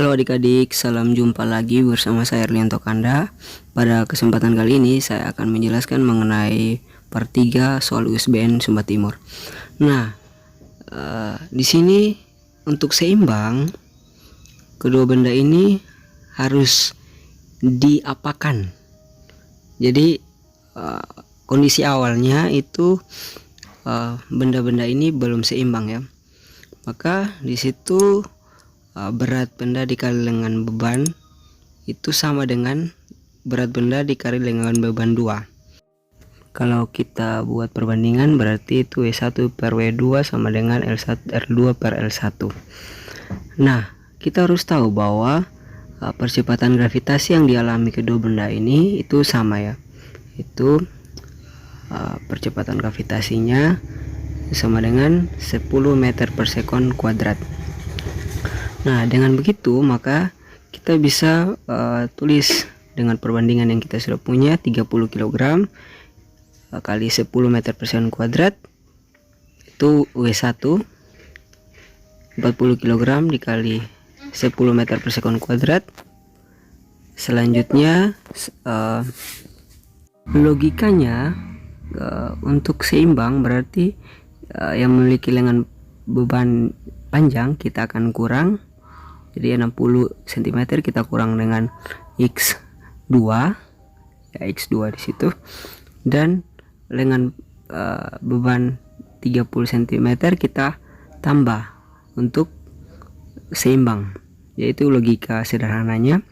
Halo adik-adik, salam jumpa lagi bersama saya Erlianto Kanda. Pada kesempatan kali ini saya akan menjelaskan mengenai part 3 soal USBN Sumba Timur. Nah, di sini untuk seimbang kedua benda ini harus diapakan. Jadi kondisi awalnya itu benda-benda ini belum seimbang ya. Maka di situ berat benda dikali dengan beban itu sama dengan berat benda dikali dengan beban 2. Kalau kita buat perbandingan berarti itu W1 per W2 sama dengan R2 per L1. Nah, kita harus tahu bahwa percepatan gravitasi yang dialami kedua benda ini itu sama ya. Itu percepatan gravitasinya sama dengan 10 meter per sekon kuadrat. Nah, dengan begitu maka kita bisa tulis dengan perbandingan yang kita sudah punya 30 kg kali 10 meter per sekon kuadrat itu W1, 40 kg dikali 10 meter per sekon kuadrat. Selanjutnya logikanya untuk seimbang berarti yang memiliki lengan beban panjang kita akan kurang. Jadi 60 cm kita kurang dengan X2 ya, X2 di situ, dan lengan beban 30 cm kita tambah untuk seimbang, yaitu logika sederhananya.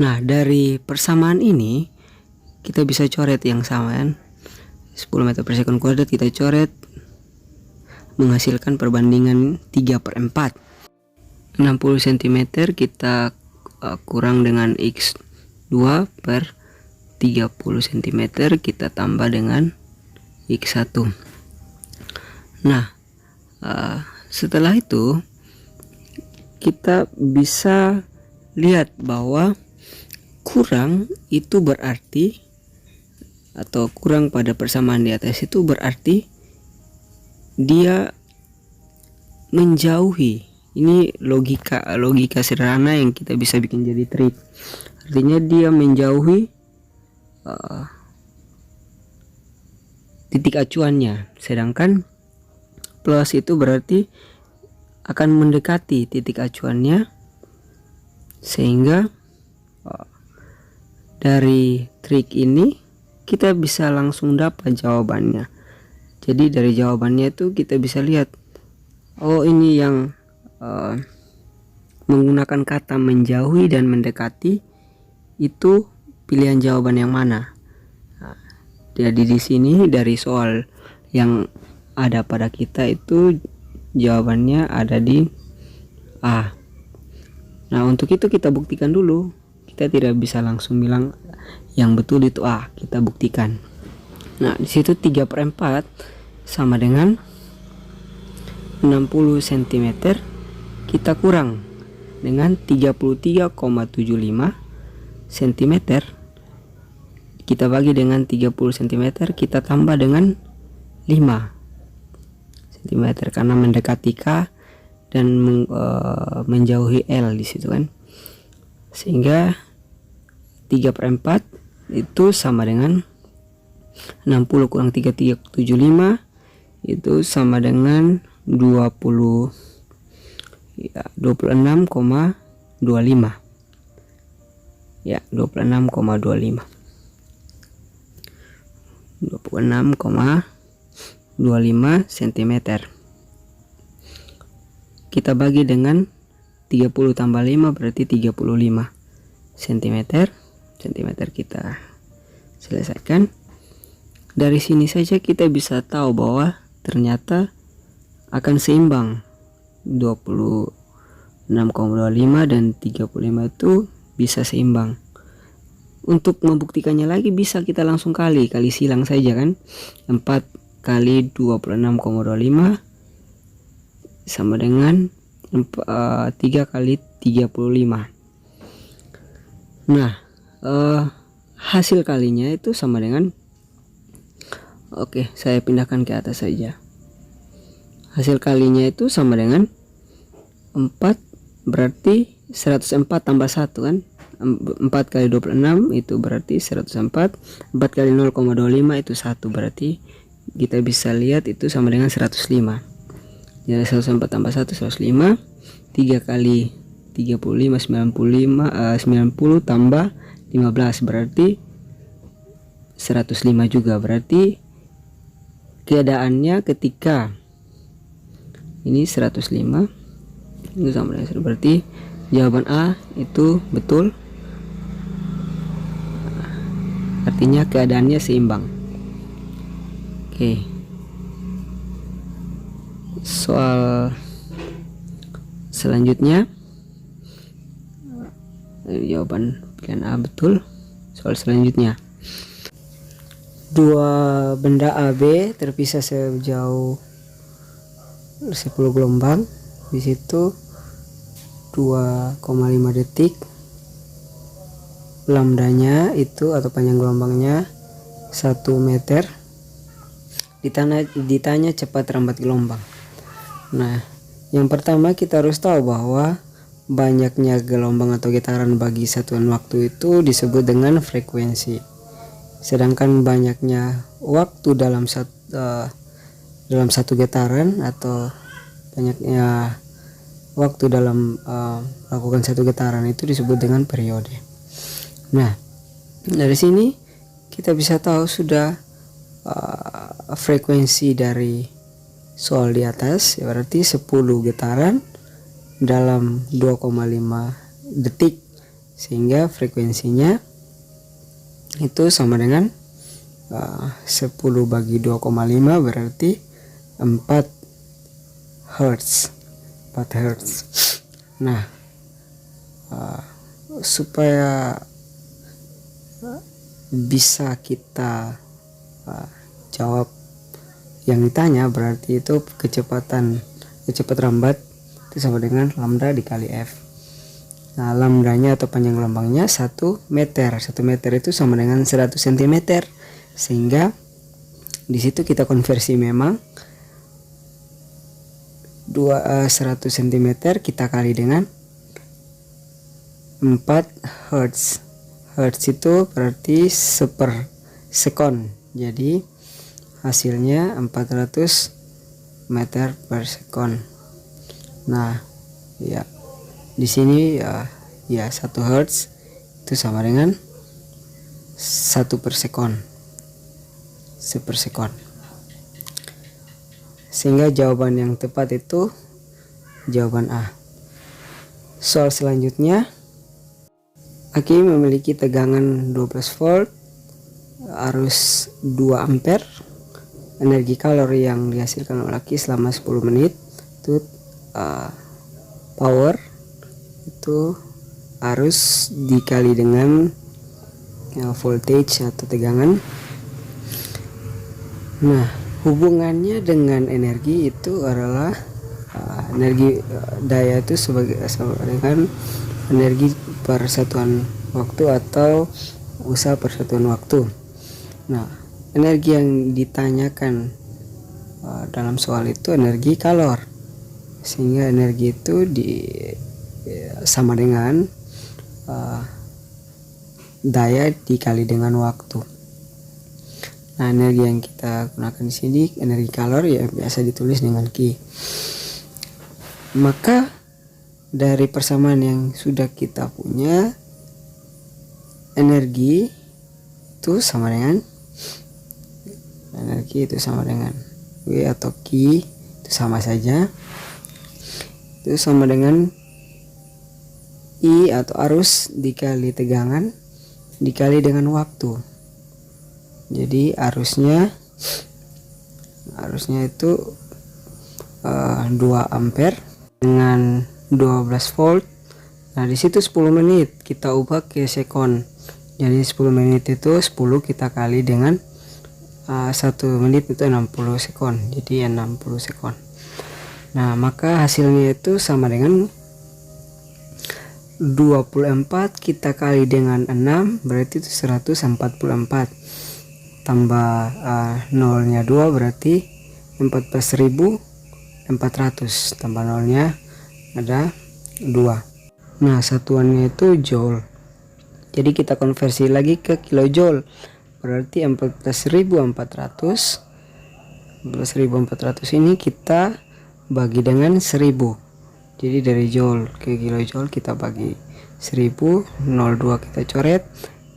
Nah, dari persamaan ini kita bisa coret yang sama kan, 10 meter per sekon kuadrat kita coret menghasilkan perbandingan 3/4. 60 cm kita kurang dengan X2 per 30 cm kita tambah dengan X1. Nah, setelah itu kita bisa lihat bahwa kurang itu berarti, atau kurang pada persamaan di atas itu berarti dia menjauhi. Ini logika sederhana yang kita bisa bikin jadi trik. Artinya dia menjauhi titik acuannya, sedangkan plus itu berarti akan mendekati titik acuannya, sehingga dari trik ini kita bisa langsung dapat jawabannya. Jadi dari jawabannya itu kita bisa lihat, oh ini yang menggunakan kata menjauhi dan mendekati itu pilihan jawaban yang mana. Nah, jadi di sini dari soal yang ada pada kita itu jawabannya ada di A. Nah, untuk itu kita buktikan dulu. Kita tidak bisa langsung bilang yang betul itu A, kita buktikan. Nah, di situ 3/4 sama dengan 60 cm kita kurang dengan 33,75 cm, kita bagi dengan 30 cm, kita tambah dengan 5 cm karena mendekati K dan menjauhi L di situ kan, sehingga 3/4 itu sama dengan 60 kurang 33,75 itu sama dengan 26,25 ya, 26,25 cm. Kita bagi dengan 30 tambah 5 berarti 35 cm. Kita selesaikan. Dari sini saja kita bisa tahu bahwa ternyata akan seimbang 26,25 dan 35 itu bisa seimbang. Untuk membuktikannya lagi bisa kita langsung kali silang saja kan. 4 kali 26,25 sama dengan 3 kali 35. Nah, hasil kalinya itu sama dengan, oke, saya pindahkan ke atas saja. Hasil kalinya itu sama dengan 4 berarti 104 tambah 1 kan, 4 kali 26 itu berarti 104, 4 kali 0,25 itu 1, berarti kita bisa lihat itu sama dengan 105. Jadi 104 tambah 1 105, 3 kali 35 95, 90 tambah 15 berarti 105 juga. Berarti keadaannya ketika ini 105 itu sama dengan 100, berarti jawaban A itu betul, artinya keadaannya seimbang. Oke, soal selanjutnya jawaban pilihan A betul. Soal selanjutnya, dua benda AB terpisah sejauh 10 gelombang, di situ 2,5 detik, lambdanya itu atau panjang gelombangnya 1 meter, ditanya cepat rambat gelombang. Nah, yang pertama kita harus tahu bahwa banyaknya gelombang atau getaran bagi satuan waktu itu disebut dengan frekuensi. Sedangkan banyaknya waktu dalam satu getaran atau banyaknya waktu dalam melakukan satu getaran itu disebut dengan periode. Nah, dari sini kita bisa tahu sudah frekuensi dari soal di atas, ya berarti 10 getaran dalam 2,5 detik, sehingga frekuensinya itu sama dengan 10 bagi 2,5 berarti 4 Hz. Nah, supaya bisa kita jawab yang ditanya, berarti itu kecepatan rambat itu sama dengan lambda dikali F. Nah, lambdanya atau panjang gelombangnya 1 meter. 1 meter itu sama dengan 100 cm. Sehingga di situ kita konversi memang 100 cm kita kali dengan 4 Hz. Hertz itu berarti seper sekon. Jadi hasilnya 400 meter per sekon. Nah, ya di sini ya 1 Hz itu sama dengan 1 per sekon, sepersekon. Sehingga jawaban yang tepat itu jawaban A. Soal selanjutnya, aki memiliki tegangan 12 volt, arus 2 ampere. Energi kalori yang dihasilkan oleh aki selama 10 menit itu power itu arus dikali dengan voltage atau tegangan. Nah, hubungannya dengan energi itu adalah energi daya itu sama dengan energi per satuan waktu atau usaha per satuan waktu. Nah, energi yang ditanyakan dalam soal itu energi kalor, sehingga energi itu sama dengan daya dikali dengan waktu. Nah, energi yang kita gunakan di sini energi kalor, ya biasa ditulis dengan Q. Maka dari persamaan yang sudah kita punya, energi itu sama dengan W atau Q itu sama saja, itu sama dengan I atau arus dikali tegangan dikali dengan waktu. Jadi arusnya itu 2 ampere dengan 12 volt. Nah, di situ 10 menit kita ubah ke sekon. Jadi 10 menit itu 10 kita kali dengan 1 menit itu 60 sekon. Jadi 60 sekon. Nah, maka hasilnya itu sama dengan 24 kita kali dengan 6 berarti itu 144, tambah nolnya 2 berarti 14.400, tambah nolnya ada Nah, satuannya itu joule. Jadi kita konversi lagi ke kilojoule. Berarti 14.400 ini kita bagi dengan 1000. Jadi dari joule ke kilojoule kita bagi 1000, 02 kita coret,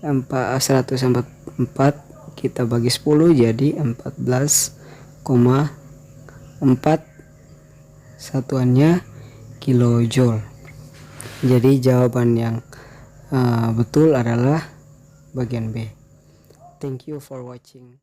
144 kita bagi 10 jadi 14,4 satuannya kilojoule. Jadi jawaban yang betul adalah bagian B. Thank you for watching.